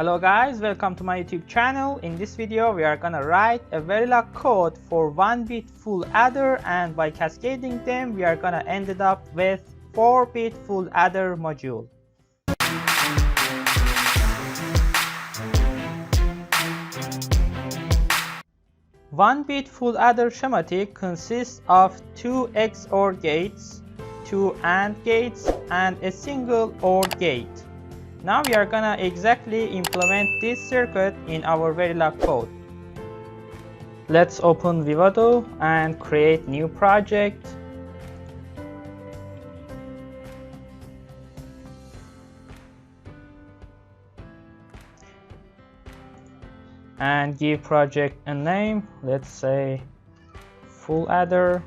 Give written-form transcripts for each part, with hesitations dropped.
Hello guys, welcome to my YouTube channel. In this video we are gonna write a Verilog code for 1-bit full adder, and by cascading them we are gonna end it up with 4-bit full adder module. One-bit full adder schematic consists of 2 XOR gates, 2 AND gates, and a single OR gate. Now we are gonna exactly implement this circuit in our Verilog code. Let's open Vivado and create new project. And give project a name. Let's say full adder.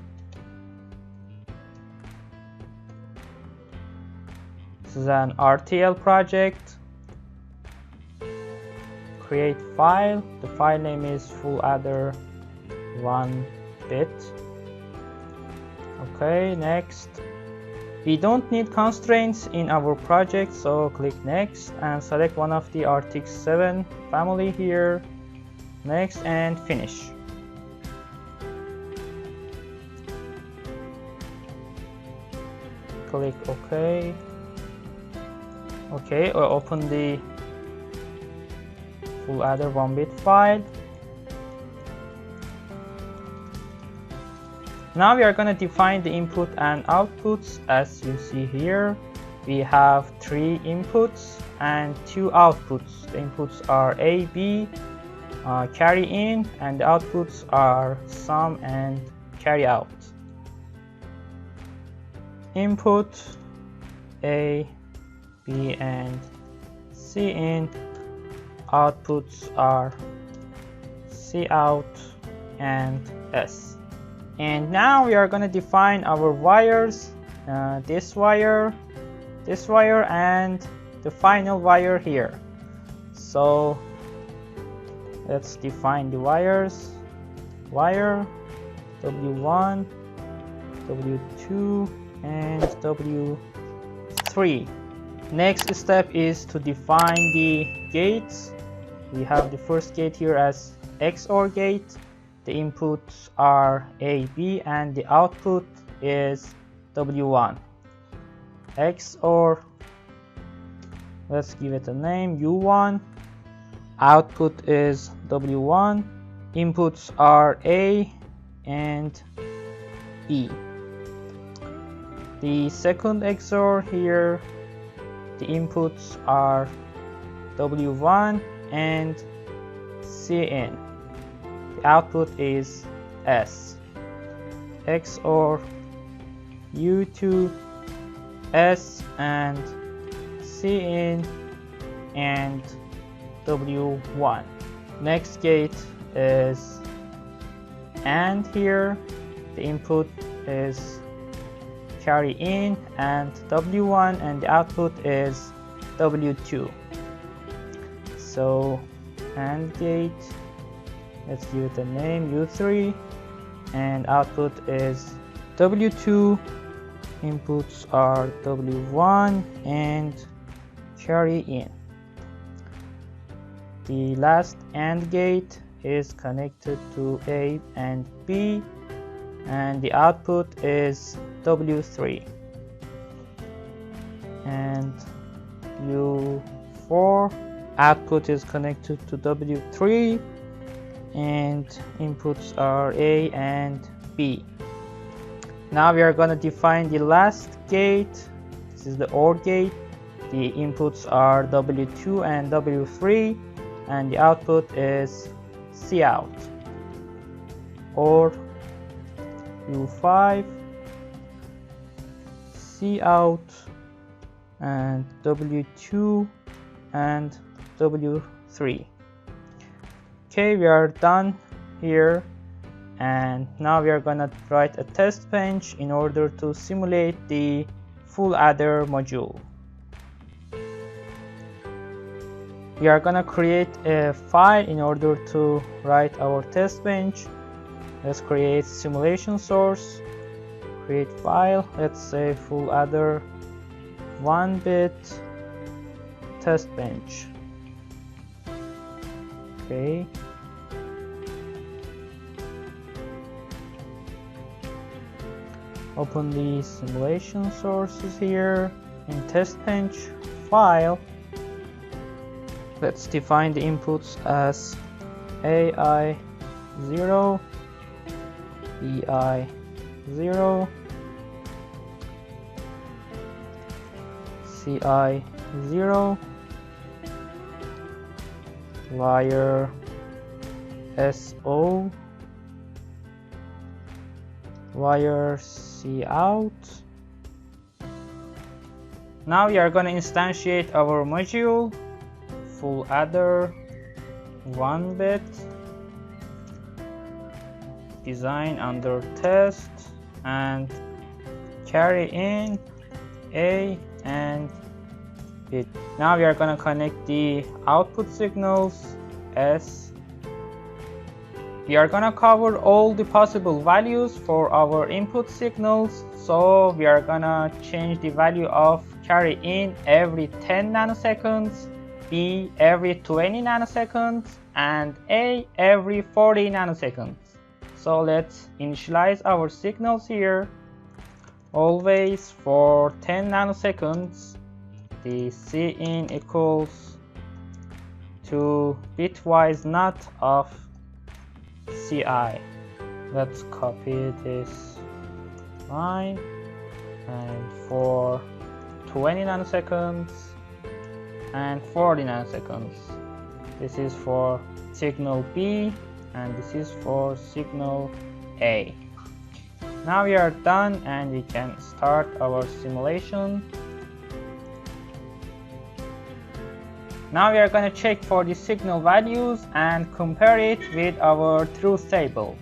This is an RTL project. Create file. The file name is full adder 1-bit. Okay, next. We don't need constraints in our project, so click next and select one of the RTX 7 family here. Next and finish. Click OK. Okay, or open the full adder 1-bit file. Now we are going to define the input and outputs. As you see here, we have 3 inputs and 2 outputs. The inputs are A, B, carry in, and the outputs are sum and carry out. Input A, B, and C in. Outputs are C out and S. And now we are going to define our wires, this wire, and the final wire here. So let's define the wires. Wire W1, W2, and W3. Next step is to define the gates. We have the first gate here as XOR gate. The inputs are A, B, and the output is W1. XOR, let's give it a name, U1. Output is W1. Inputs are A and B. The second XOR here, the inputs are W1 and Cin. The output is S. XOR U2, S and Cin and W1. Next gate is AND here. The input is carry in and W1, and the output is W2. So AND gate, let's give it a name, U3, and output is W2. Inputs are W1 and carry in. The last AND gate is connected to A and B, and the output is W3. And U4, output is connected to W3, and inputs are A and B. Now we are going to define the last gate. This is the OR gate. The inputs are W2 and W3, and the output is Cout. Or U5, Cout, and W2 and W3. Okay, we are done here, and now we are gonna write a test bench in order to simulate the full adder module. We are gonna create a file in order to write our test bench. Let's create simulation source, create file, let's say full adder 1-bit test bench. Okay. Open the simulation sources here in testbench file. Let's define the inputs as AI0, BI0, CI0, wire SO, wire Cout. Now we are going to instantiate our module, full adder 1 bit, design under test, and carry in A and bit. Now we are going to connect the output signals S. We are going to cover all the possible values for our input signals, so we are going to change the value of carry in every 10 nanoseconds, B every 20 nanoseconds, and A every 40 nanoseconds. So let's initialize our signals here. Always for 10 nanoseconds, the Cin equals to bitwise NOT of Ci. Let's copy this line, and for 20 nanoseconds and 40 nanoseconds, this is for signal B and this is for signal A. Now we are done and we can start our simulation. Now we are going to check for the signal values and compare it with our truth table.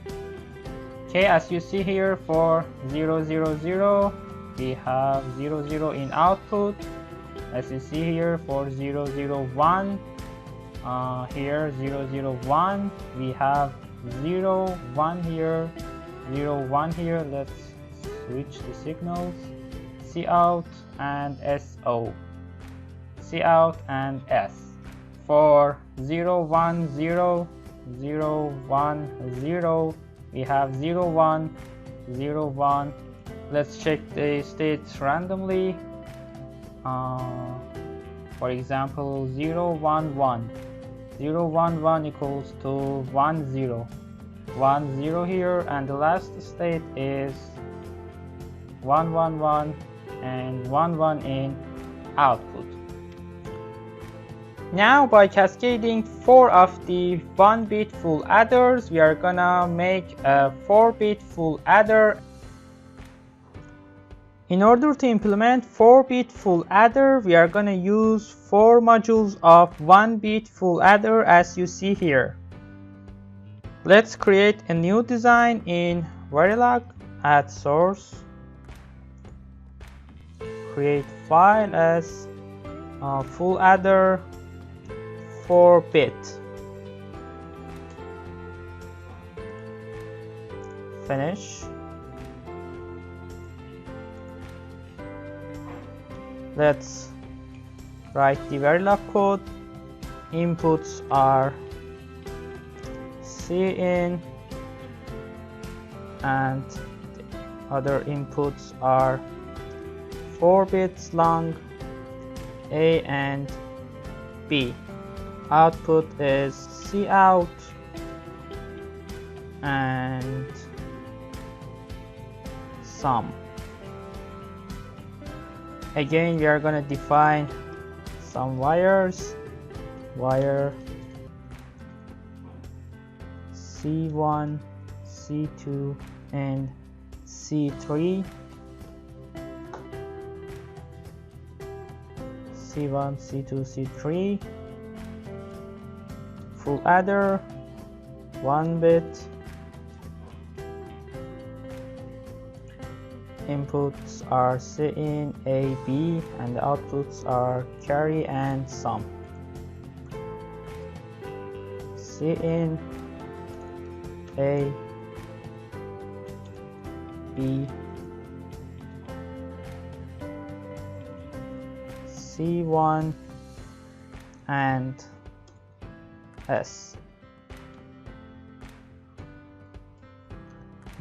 Okay, as you see here, for 0, 0, 0, we have 0, 0 in output. As you see here, for 0, 0, 1, here 0, 0, 1, we have 0, 1 here, 0, 1 here. Let's switch the signals, Cout and SO, Cout and S. For 0, 1, 0, 0, 1, 0, we have 0, 1, 0, 1. Let's check the states randomly. For example, 0, 1, 1. 0, 1, 1 equals to 1, 0. 1, 0 here, and the last state is 1, 1, 1 and 1, 1 in output. Now by cascading 4 of the 1-bit full adders, we are gonna make a 4-bit full adder. In order to implement 4-bit full adder, we are gonna use 4 modules of 1-bit full adder as you see here. Let's create a new design in Verilog, add source, create file as full adder 4-bit, finish. Let's write the Verilog code. Inputs are Cin and the other inputs are 4 bits long, A and B. Output is Cout and sum. Again, we are going to define some wires, wire C1, C2 and C3, C1, C2, C3, full adder 1 bit, inputs are Cin, A, B, and the outputs are carry and sum. Cin, A, B, C1 and S.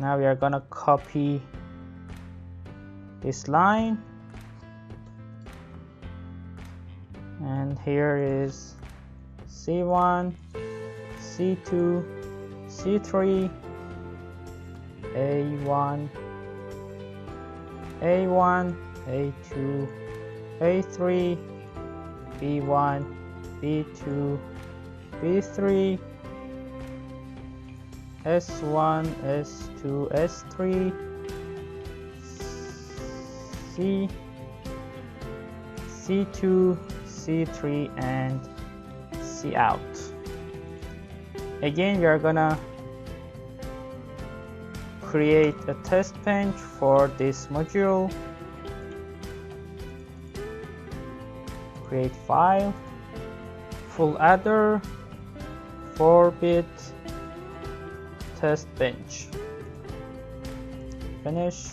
Now we are gonna copy this line, and here is C1, C2, C3, A1, A1, A2, A3, B1, B2, B3, S1, S2, S3, C, C2, C3, and C out. Again, we are gonna create a test bench for this module. Create file, full adder, 4-bit test bench. Finish.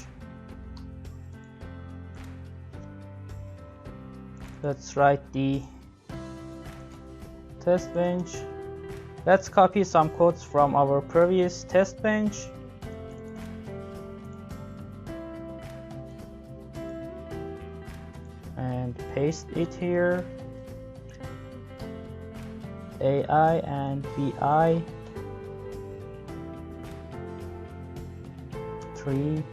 Let's write the test bench. Let's copy some codes from our previous test bench. And paste it here. AI and BI 3.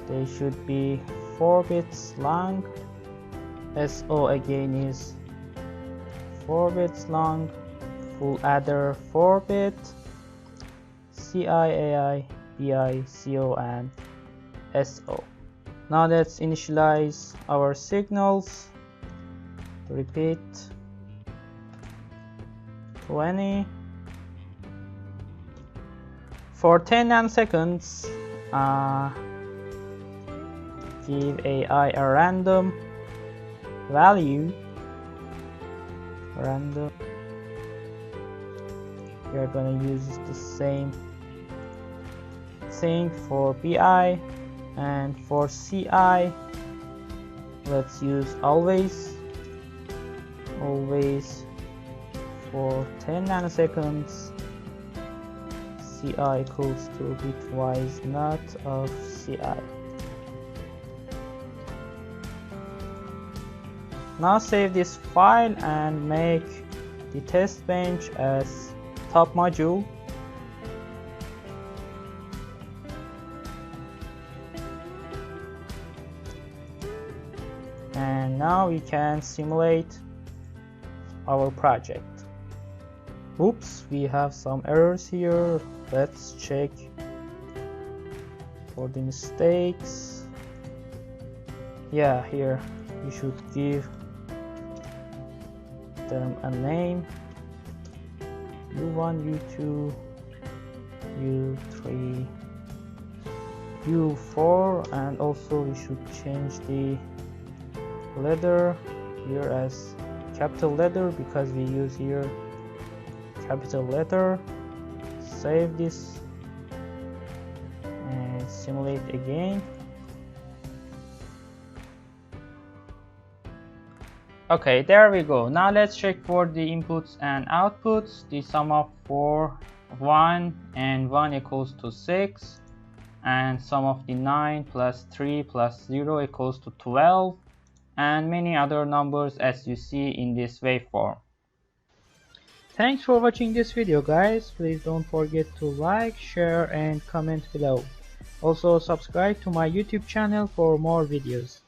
They should be 4 bits long. SO again is 4 bits long. Full adder 4 bit. CI, AI, BI, CO, and SO. Now let's initialize our signals. Repeat 20. For 10 nanoseconds, give AI a random value. Random. We are gonna use the same thing for BI, and for CI, let's use always for 10 nanoseconds. CI equals to bitwise not of CI. Now save this file and make the test bench as top module. And now we can simulate our project. Oops, we have some errors here. Let's check for the mistakes. Yeah, here you should give them a name. U1, U2, U3, U4, and also we should change the letter here as capital letter because we use here capital letter. Save this and simulate again. Okay, there we go. Now let's check for the inputs and outputs. The sum of 4, 1 and 1 equals to 6, and sum of the 9 plus 3 plus 0 equals to 12, and many other numbers as you see in this waveform. Thanks for watching this video, guys. Please don't forget to like, share and comment below. Also subscribe to my YouTube channel for more videos.